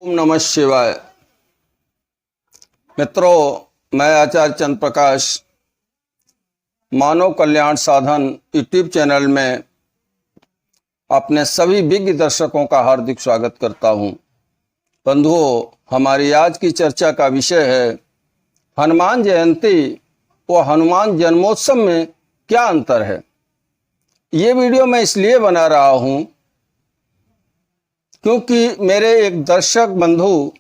ओम नमः शिवाय। मित्रों, मैं आचार्य चंद्र प्रकाश मानव कल्याण साधन यूट्यूब चैनल में अपने सभी विज्ञ दर्शकों का हार्दिक स्वागत करता हूं। बंधुओं, हमारी आज की चर्चा का विषय है हनुमान जयंती व हनुमान जन्मोत्सव में क्या अंतर है। ये वीडियो मैं इसलिए बना रहा हूं क्योंकि मेरे एक दर्शक बंधु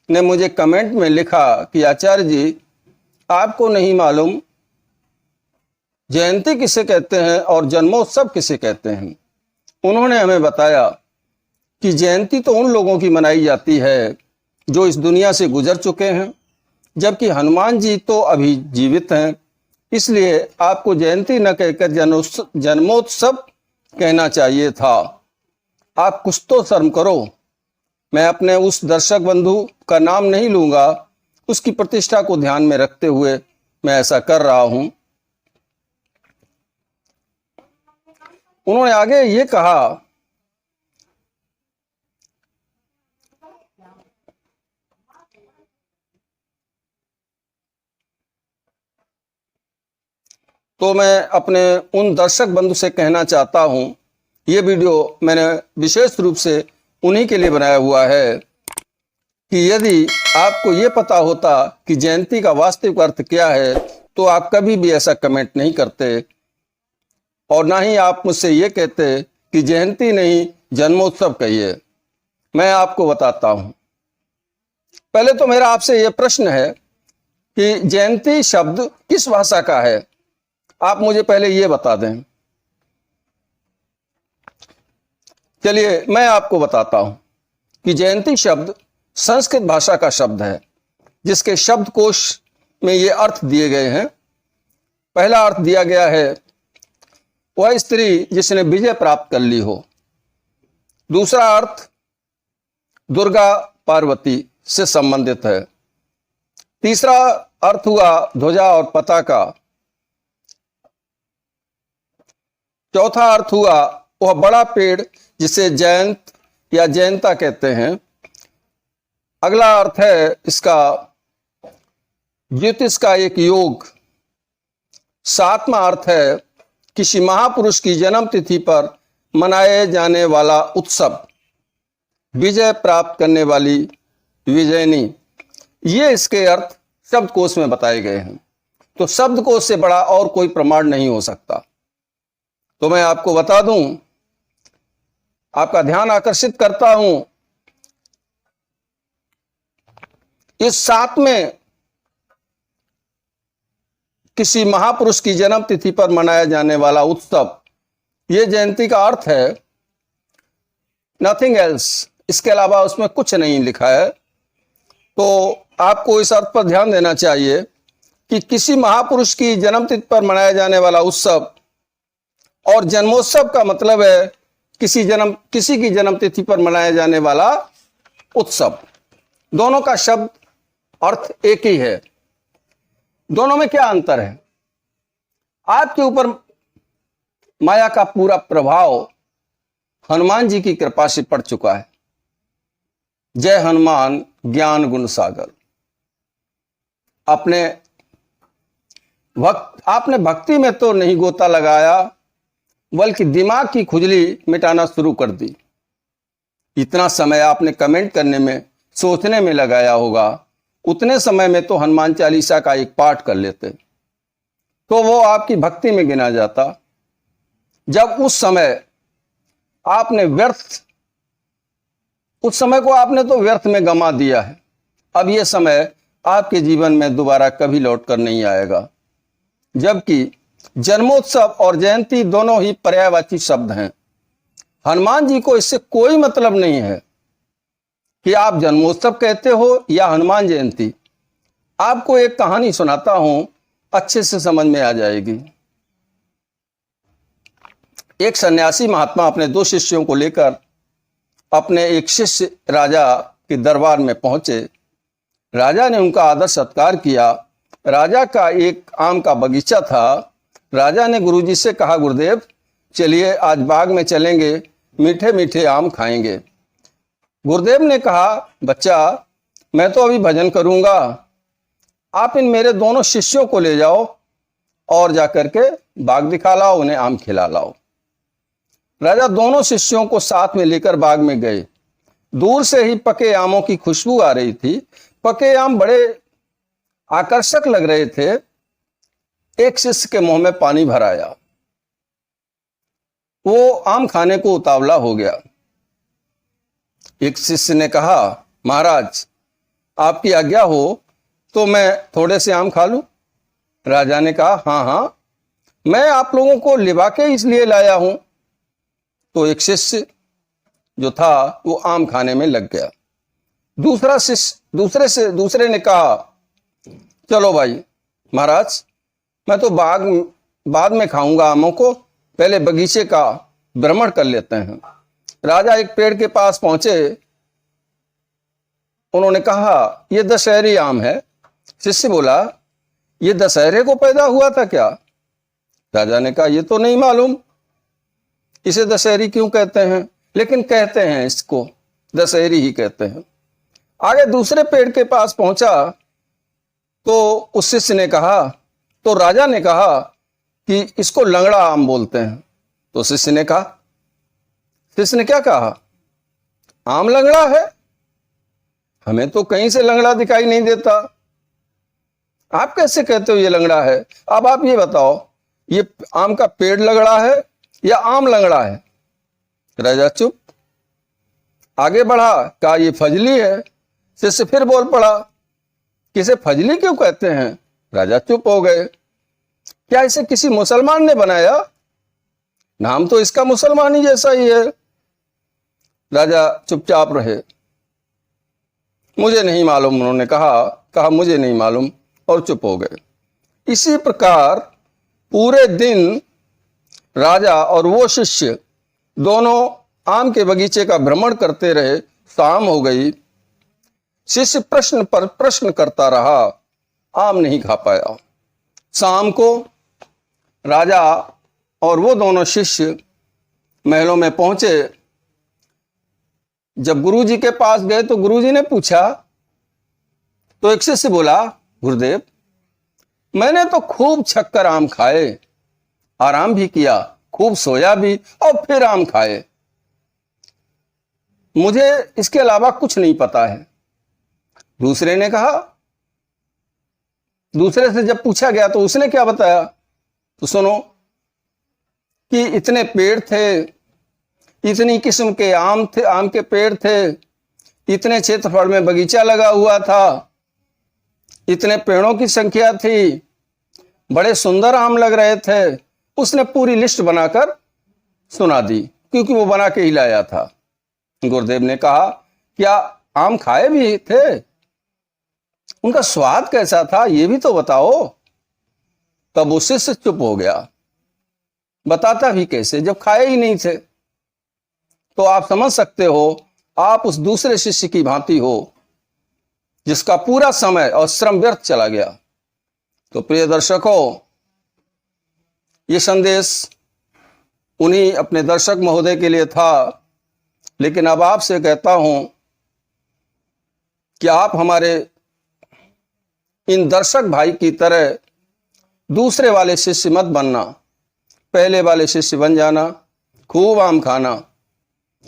ने मुझे कमेंट में लिखा कि आचार्य जी, आपको नहीं मालूम जयंती किसे कहते हैं और जन्मोत्सव किसे कहते हैं। उन्होंने हमें बताया कि जयंती तो उन लोगों की मनाई जाती है जो इस दुनिया से गुजर चुके हैं, जबकि हनुमान जी तो अभी जीवित हैं। इसलिए आपको जयंती न कहकर जन्मोत्सव कहना चाहिए था। आप कुछ तो शर्म करो। मैं अपने उस दर्शक बंधु का नाम नहीं लूंगा, उसकी प्रतिष्ठा को ध्यान में रखते हुए मैं ऐसा कर रहा हूं। उन्होंने आगे ये कहा, तो मैं अपने उन दर्शक बंधु से कहना चाहता हूं, ये वीडियो मैंने विशेष रूप से उन्हीं के लिए बनाया हुआ है कि यदि आपको ये पता होता कि जयंती का वास्तविक अर्थ क्या है तो आप कभी भी ऐसा कमेंट नहीं करते और ना ही आप मुझसे ये कहते कि जयंती नहीं जन्मोत्सव कहिए। मैं आपको बताता हूं। पहले तो मेरा आपसे ये प्रश्न है कि जयंती शब्द किस भाषा का है। आप मुझे पहले ये बता दें। चलिए मैं आपको बताता हूं कि जयंती शब्द संस्कृत भाषा का शब्द है, जिसके शब्दकोश में ये अर्थ दिए गए हैं। पहला अर्थ दिया गया है वह स्त्री जिसने विजय प्राप्त कर ली हो। दूसरा अर्थ दुर्गा पार्वती से संबंधित है। तीसरा अर्थ हुआ ध्वजा और पताका। चौथा अर्थ हुआ वह बड़ा पेड़ जिसे जयंत या जयंता कहते हैं। अगला अर्थ है इसका ज्योतिष का एक योग। सातवां अर्थ है किसी महापुरुष की जन्म तिथि पर मनाए जाने वाला उत्सव, विजय प्राप्त करने वाली विजयनी। ये इसके अर्थ शब्दकोश में बताए गए हैं। तो शब्दकोश से बड़ा और कोई प्रमाण नहीं हो सकता। तो मैं आपको बता दूं, आपका ध्यान आकर्षित करता हूं, इस साथ में किसी महापुरुष की जन्म तिथि पर मनाया जाने वाला उत्सव, यह जयंती का अर्थ है, नथिंग एल्स। इसके अलावा उसमें कुछ नहीं लिखा है। तो आपको इस अर्थ पर ध्यान देना चाहिए कि किसी महापुरुष की जन्म तिथि पर मनाया जाने वाला उत्सव, और जन्मोत्सव का मतलब है किसी की जन्म तिथि पर मनाया जाने वाला उत्सव। दोनों का शब्द अर्थ एक ही है। दोनों में क्या अंतर है? आपके ऊपर माया का पूरा प्रभाव हनुमान जी की कृपा से पड़ चुका है। जय हनुमान ज्ञान गुण सागर। आपने भक्ति में तो नहीं गोता लगाया, बल्कि दिमाग की खुजली मिटाना शुरू कर दी। इतना समय आपने कमेंट करने में, सोचने में लगाया होगा, उतने समय में तो हनुमान चालीसा का एक पाठ कर लेते तो वो आपकी भक्ति में गिना जाता। जब उस समय को आपने तो व्यर्थ में गंवा दिया है। अब यह समय आपके जीवन में दोबारा कभी लौट कर नहीं आएगा। जबकि जन्मोत्सव और जयंती दोनों ही पर्यायवाची शब्द हैं। हनुमान जी को इससे कोई मतलब नहीं है कि आप जन्मोत्सव कहते हो या हनुमान जयंती। आपको एक कहानी सुनाता हूं, अच्छे से समझ में आ जाएगी। एक सन्यासी महात्मा अपने दो शिष्यों को लेकर अपने एक शिष्य राजा के दरबार में पहुंचे। राजा ने उनका आदर सत्कार किया। राजा का एक आम का बगीचा था। राजा ने गुरुजी से कहा, गुरुदेव चलिए आज बाग में चलेंगे, मीठे मीठे आम खाएंगे। गुरुदेव ने कहा, बच्चा मैं तो अभी भजन करूंगा, आप इन मेरे दोनों शिष्यों को ले जाओ और जाकर के बाग दिखा लाओ, उन्हें आम खिला लाओ। राजा दोनों शिष्यों को साथ में लेकर बाग में गए। दूर से ही पके आमों की खुशबू आ रही थी। पके आम बड़े आकर्षक लग रहे थे। एक शिष्य के मुंह में पानी भर आया। वो आम खाने को उतावला हो गया। एक शिष्य ने कहा, महाराज आपकी आज्ञा हो तो मैं थोड़े से आम खा लूं। राजा ने कहा, हाँ हाँ, मैं आप लोगों को लिवा के इसलिए लाया हूं। तो एक शिष्य जो था वो आम खाने में लग गया। दूसरा शिष्य दूसरे ने कहा, चलो भाई महाराज, मैं तो बाद में खाऊंगा आमों को, पहले बगीचे का भ्रमण कर लेते हैं। राजा एक पेड़ के पास पहुंचे। उन्होंने कहा, यह दशहरी आम है। शिष्य बोला, यह दशहरे को पैदा हुआ था क्या? राजा ने कहा, यह तो नहीं मालूम, इसे दशहरी क्यों कहते हैं, लेकिन कहते हैं इसको दशहरी ही कहते हैं। आगे दूसरे पेड़ के पास पहुंचा तो उस शिष्य ने कहा, तो राजा ने कहा कि इसको लंगड़ा आम बोलते हैं। तो शिष्य ने क्या कहा, आम लंगड़ा है? हमें तो कहीं से लंगड़ा दिखाई नहीं देता, आप कैसे कहते हो ये लंगड़ा है? अब आप ये बताओ, ये आम का पेड़ लंगड़ा है या आम लंगड़ा है? राजा चुप। आगे बढ़ा, कहा ये फजली है। शिष्य फिर बोल पड़ा, किसे फजली क्यों कहते हैं? राजा चुप हो गए। क्या इसे किसी मुसलमान ने बनाया? नाम तो इसका मुसलमानी जैसा ही है। राजा चुपचाप रहे। मुझे नहीं मालूम, उन्होंने कहा मुझे नहीं मालूम, और चुप हो गए। इसी प्रकार पूरे दिन राजा और वो शिष्य दोनों आम के बगीचे का भ्रमण करते रहे। शाम हो गई। शिष्य प्रश्न पर प्रश्न करता रहा, आम नहीं खा पाया। शाम को राजा और वो दोनों शिष्य महलों में पहुंचे। जब गुरुजी के पास गए तो गुरुजी ने पूछा, तो एक शिष्य बोला, गुरुदेव मैंने तो खूब छक्कर आम खाए, आराम भी किया, खूब सोया भी और फिर आम खाए, मुझे इसके अलावा कुछ नहीं पता है। दूसरे ने कहा, दूसरे से जब पूछा गया तो उसने क्या बताया, तो सुनो कि इतने पेड़ थे, इतनी किस्म के आम थे, आम के पेड़ थे, इतने क्षेत्रफल में बगीचा लगा हुआ था, इतने पेड़ों की संख्या थी, बड़े सुंदर आम लग रहे थे। उसने पूरी लिस्ट बनाकर सुना दी, क्योंकि वो बना के ही लाया था। गुरुदेव ने कहा, क्या आम खाए भी थे? उनका स्वाद कैसा था ये भी तो बताओ। तब उससे से चुप हो गया। बताता भी कैसे जब खाए ही नहीं थे? तो आप समझ सकते हो, आप उस दूसरे शिष्य की भांति हो जिसका पूरा समय और श्रम व्यर्थ चला गया। तो प्रिय दर्शकों, ये संदेश उन्हीं अपने दर्शक महोदय के लिए था, लेकिन अब आपसे कहता हूं कि आप हमारे इन दर्शक भाई की तरह दूसरे वाले शिष्य मत बनना, पहले वाले शिष्य बन जाना। खूब आम खाना,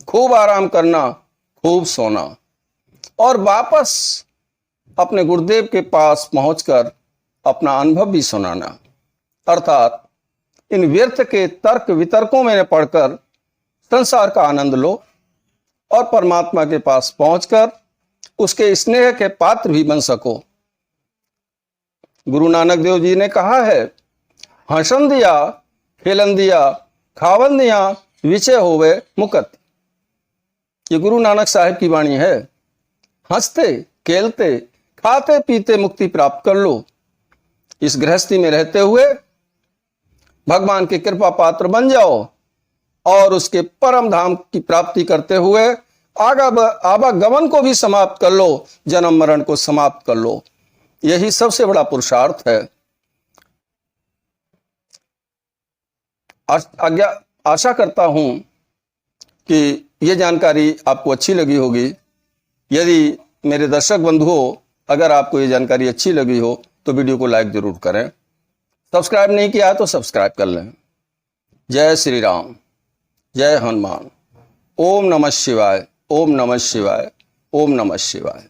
खूब आराम करना, खूब सोना, और वापस अपने गुरुदेव के पास पहुंचकर अपना अनुभव भी सुनाना। अर्थात इन व्यर्थ के तर्क वितर्कों में न पढ़कर संसार का आनंद लो और परमात्मा के पास पहुंचकर उसके स्नेह के पात्र भी बन सको। गुरु नानक देव जी ने कहा है, हंसन दिया, खेलन दिया, खावन दिया, विचय होवे मुकत। ये गुरु नानक साहिब की वाणी है। हंसते खेलते खाते पीते मुक्ति प्राप्त कर लो। इस गृहस्थी में रहते हुए भगवान के कृपा पात्र बन जाओ और उसके परम धाम की प्राप्ति करते हुए आवागमन को भी समाप्त कर लो, जन्म मरण को समाप्त कर लो। यही सबसे बड़ा पुरुषार्थ है। आशा करता हूं कि यह जानकारी आपको अच्छी लगी होगी। यदि मेरे दर्शक बंधुओं, अगर आपको ये जानकारी अच्छी लगी हो तो वीडियो को लाइक जरूर करें। सब्सक्राइब नहीं किया तो सब्सक्राइब कर लें। जय श्री राम, जय हनुमान। ओम नमः शिवाय, ओम नमः शिवाय, ओम नमः शिवाय।